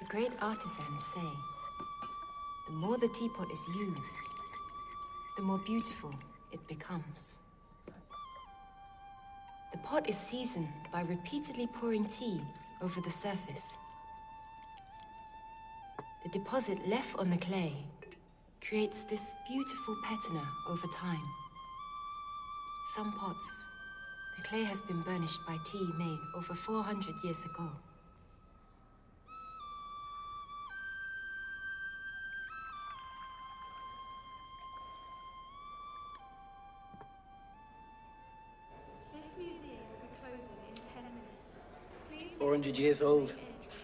The great artisans say, the more the teapot is used, the more beautiful it becomes. The pot is seasoned by repeatedly pouring tea over the surface. The deposit left on the clay creates this beautiful patina over time. Some pots, the clay has been burnished by tea made over 400 years ago. This museum will be closing in 10 minutes. Please 400 years old.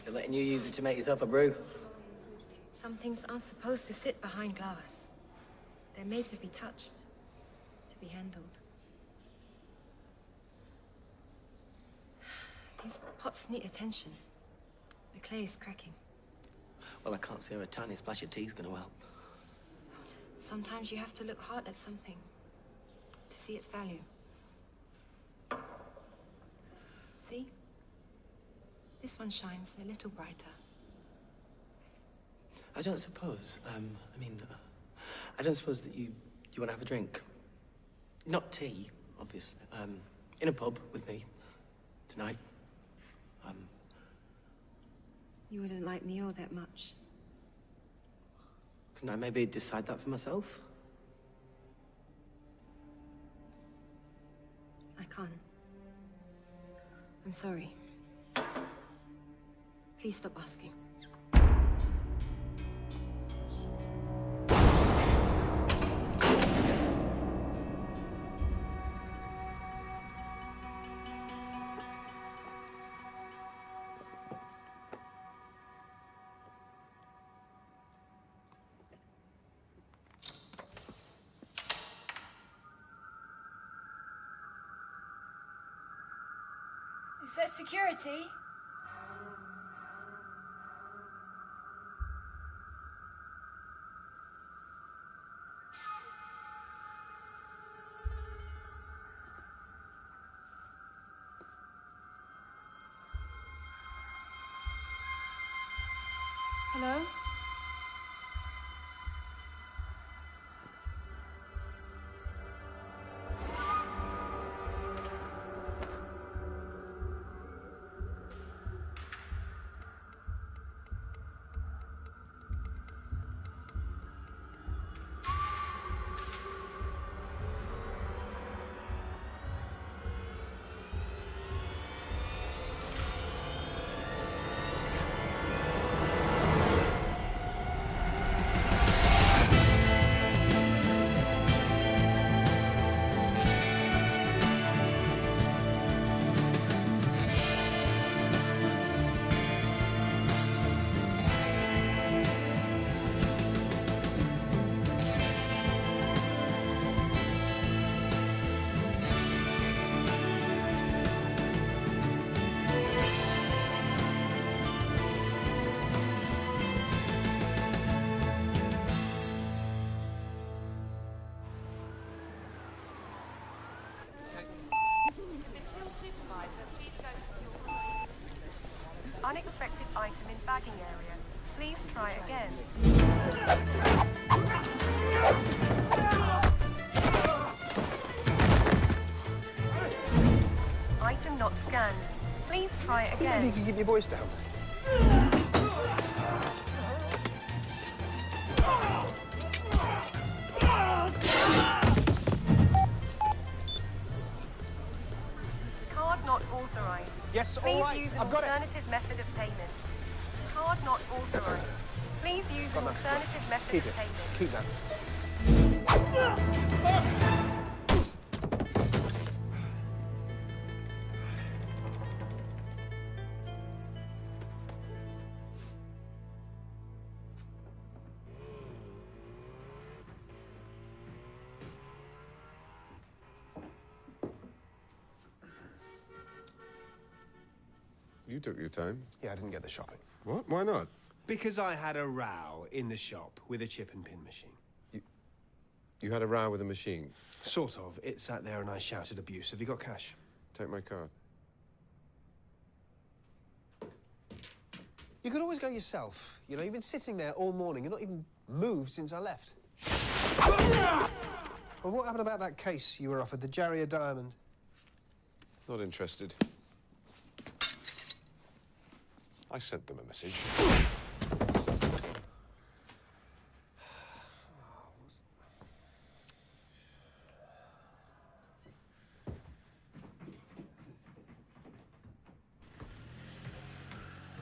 They're letting you use it to make yourself a brew. Some things aren't supposed to sit behind glass. They're made to be touched, to be handled. These pots need attention. The clay is cracking. Well, I can't see how a tiny splash of tea's gonna help. Sometimes you have to look hard at something to see its value. See? This one shines a little brighter. I don't suppose, I don't suppose that you want to have a drink. Not tea, obviously. In a pub with me tonight. You wouldn't like me all that much. Can I maybe decide that for myself? I can't. I'm sorry. Please stop asking. Is that security? Hello? Unexpected item in bagging area. Please try again. Item not scanned. Please try again. Maybe you can keep your voice down. Card not authorized. Yes, all Please right. use an I've got it. alternative method of payment. Card not authorized. Please use an alternative method Keep of it. payment. Keep that. You took your time. Yeah, I didn't get the shopping. What? Why not? Because I had a row in the shop with a chip and pin machine. You had a row with a machine. Sort of. It sat there and I shouted abuse. Have you got cash? Take my card. You could always go yourself. You know, you've been sitting there all morning. You've not even moved since I left. Well, what happened about that case you were offered, the Jaria diamond? Not interested. I sent them a message.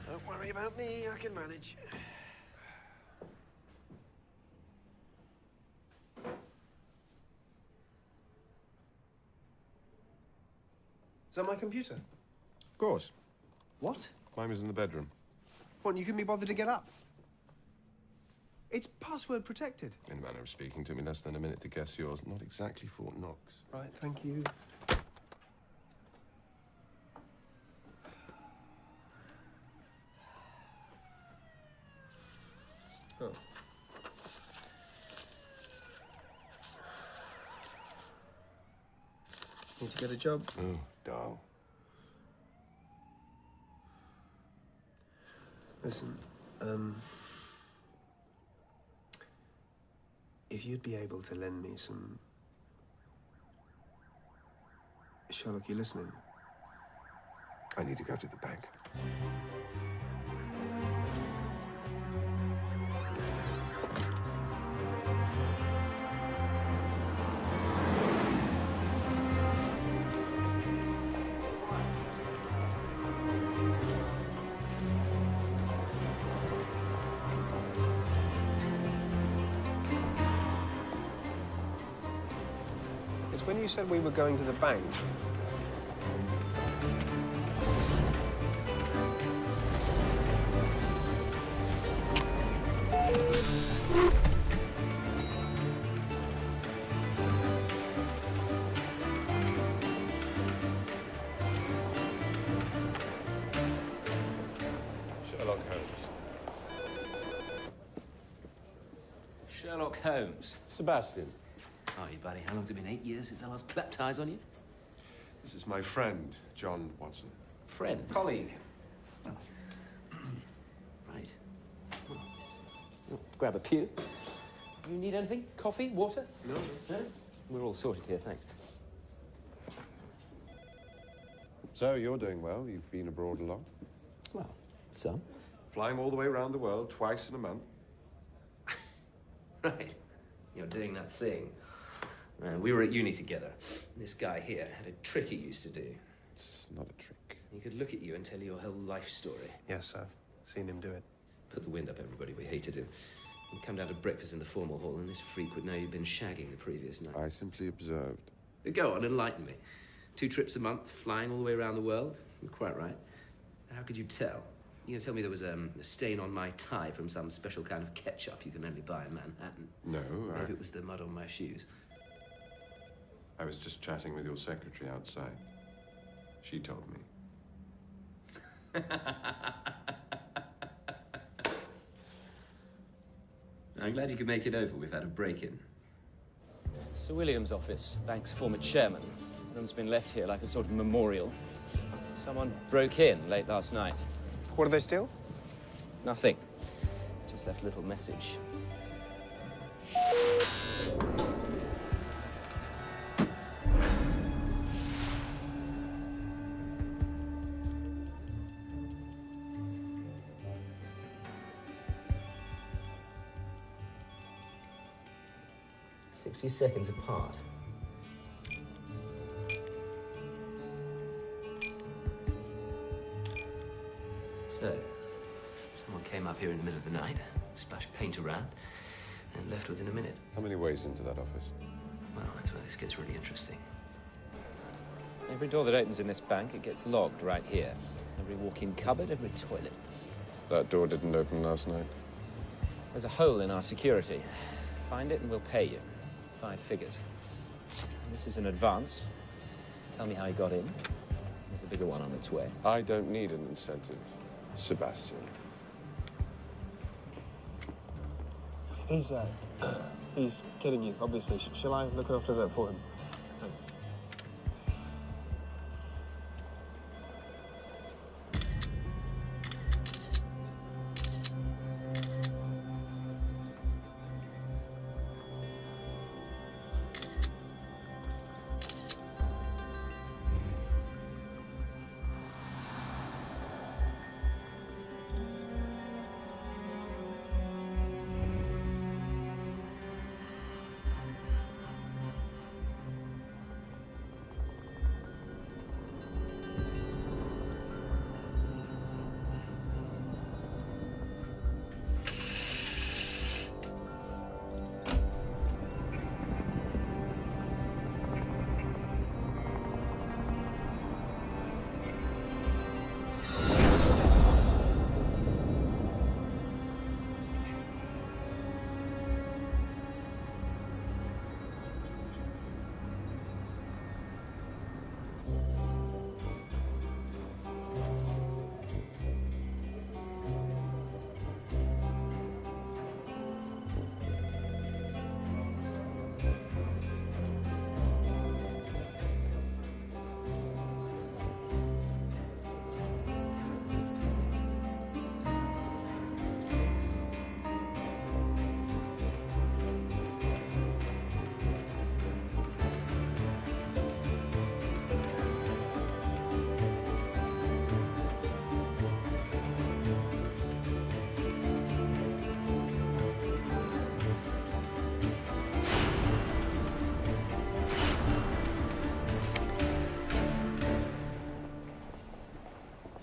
Don't worry about me, I can manage. Is that my computer? Of course. What? Mine was in the bedroom. What, you couldn't be bothered to get up? It's password protected. In a manner of speaking, took me less than a minute to guess yours. Not exactly Fort Knox. Right, thank you. Oh. Need to get a job? Oh, dull. Listen, if you'd be able to lend me some... Sherlock, you listening? I need to go to the bank. It's when you said we were going to the bank. Sherlock Holmes. Sherlock Holmes. Sebastian. How are you, buddy? How long's it been? 8 years since I last clapped eyes on you? This is my friend, John Watson. Friend? Colleague. Oh. Right. Grab a pew. You need anything? Coffee? Water? No. No? We're all sorted here, thanks. So, you're doing well. You've been abroad a lot. Well, some. Flying all the way around the world, twice in a month. Right. You're doing that thing. We were at uni together. This guy here had a trick he used to do. It's not a trick. He could look at you and tell you your whole life story. Yes, I've seen him do it. Put the wind up, everybody. We hated him. He'd come down to breakfast in the formal hall, and this freak would know you'd been shagging the previous night. I simply observed. Go on, enlighten me. 2 trips a month, flying all the way around the world? You're quite right. How could you tell? You gonna tell me there was a stain on my tie from some special kind of ketchup you can only buy in Manhattan? No, Or if it was the mud on my shoes? I was just chatting with your secretary outside. She told me. I'm glad you could make it over. We've had a break-in. Sir William's office, bank's former chairman. Room's been left here like a sort of memorial. Someone broke in late last night. What did they steal? Nothing. Just left a little message. "60 seconds apart. So, someone came up here in the middle of the night, splashed paint around, and left within a minute. How many ways into that office? Well, that's where this gets really interesting. Every door that opens in this bank, it gets logged right here. Every walk-in cupboard, every toilet. That door didn't open last night. There's a hole in our security. Find it and we'll pay you. 5 figures. This is an advance. Tell me how you got in. There's a bigger one on its way. I don't need an incentive, Sebastian. He's kidding you, obviously. Shall I look after that for him? Thanks.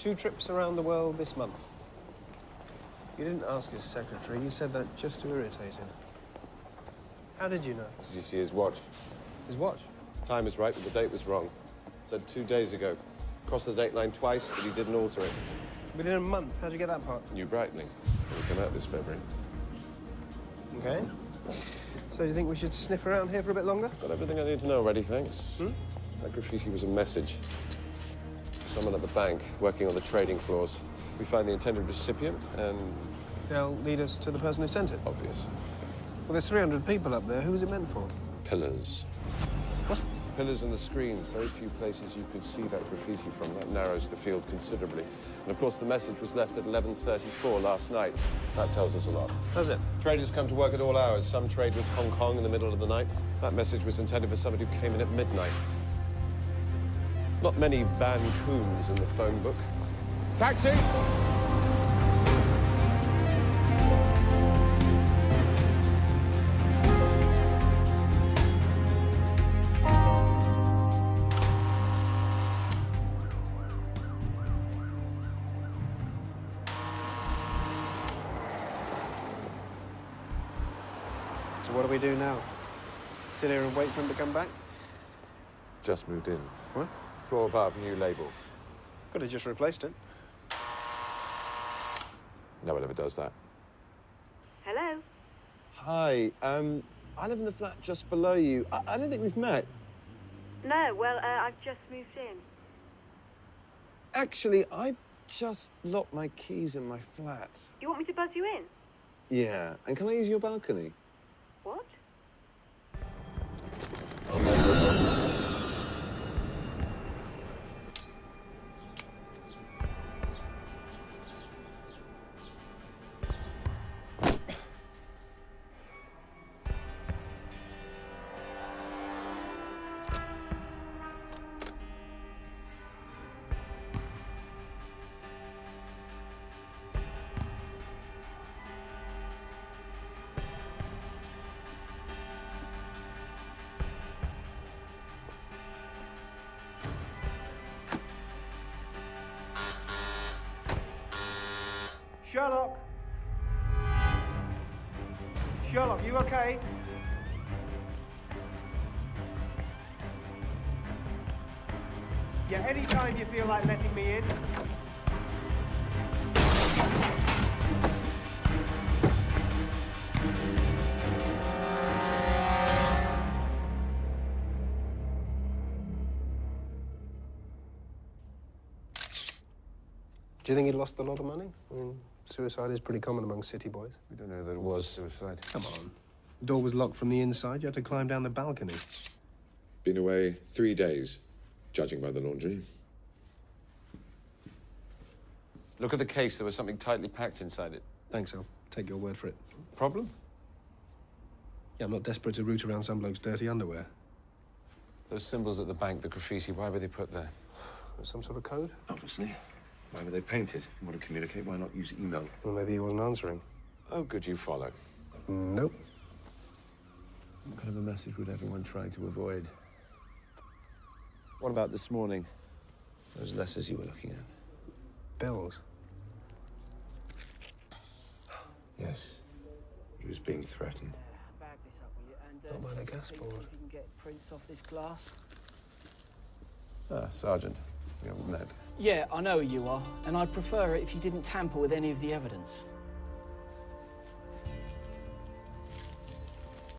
2 trips around the world this month. You didn't ask his secretary. You said that just to irritate him. How did you know? Did you see his watch? His watch? Time is right, but the date was wrong. It said 2 days ago. Crossed the date line twice, but he didn't alter it. Within a month? How'd you get that part? New Brightening. It'll come out this February. Okay. So do you think we should sniff around here for a bit longer? Got everything I need to know already, thanks. That graffiti was a message. Someone at the bank working on the trading floors. We find the intended recipient and... They'll lead us to the person who sent it? Obvious. Well, there's 300 people up there. Who was it meant for? Pillars. What? Pillars and the screens. Very few places you could see that graffiti from. That narrows the field considerably. And of course, the message was left at 11:34 last night. That tells us a lot. Does it? Traders come to work at all hours. Some trade with Hong Kong in the middle of the night. That message was intended for somebody who came in at midnight. Not many Van Coons in the phone book. Taxi! So what do we do now? Sit here and wait for him to come back? Just moved in. What? Floor above, new label. Could have just replaced it. No one ever does that. Hello? Hi, I live in the flat just below you. I don't think we've met. No, well, I've just moved in. Actually, I've just locked my keys in my flat. You want me to buzz you in? Yeah, and can I use your balcony? What? Sherlock! Sherlock, you okay? Yeah, anytime you feel like letting me in. Do you think he'd lost a lot of money? I mean, suicide is pretty common among city boys. We don't know that it was suicide. Come on. The door was locked from the inside. You had to climb down the balcony. Been away 3 days, judging by the laundry. Look at the case. There was something tightly packed inside it. Thanks, I'll take your word for it. Problem? Yeah, I'm not desperate to root around some bloke's dirty underwear. Those symbols at the bank, the graffiti, why were they put there? Some sort of code? Obviously. Why were they painted? If you want to communicate, why not use email? Well, maybe he wasn't answering. Oh, good, you follow. Nope. What kind of a message would everyone try to avoid? What about this morning? Those letters you were looking at? Bills? Yes. He was being threatened. Bag this up, will you? And Not by the gas board. see if you can get prints off this glass. Ah, Sergeant. We haven't met. Yeah, I know who you are, and I'd prefer it if you didn't tamper with any of the evidence.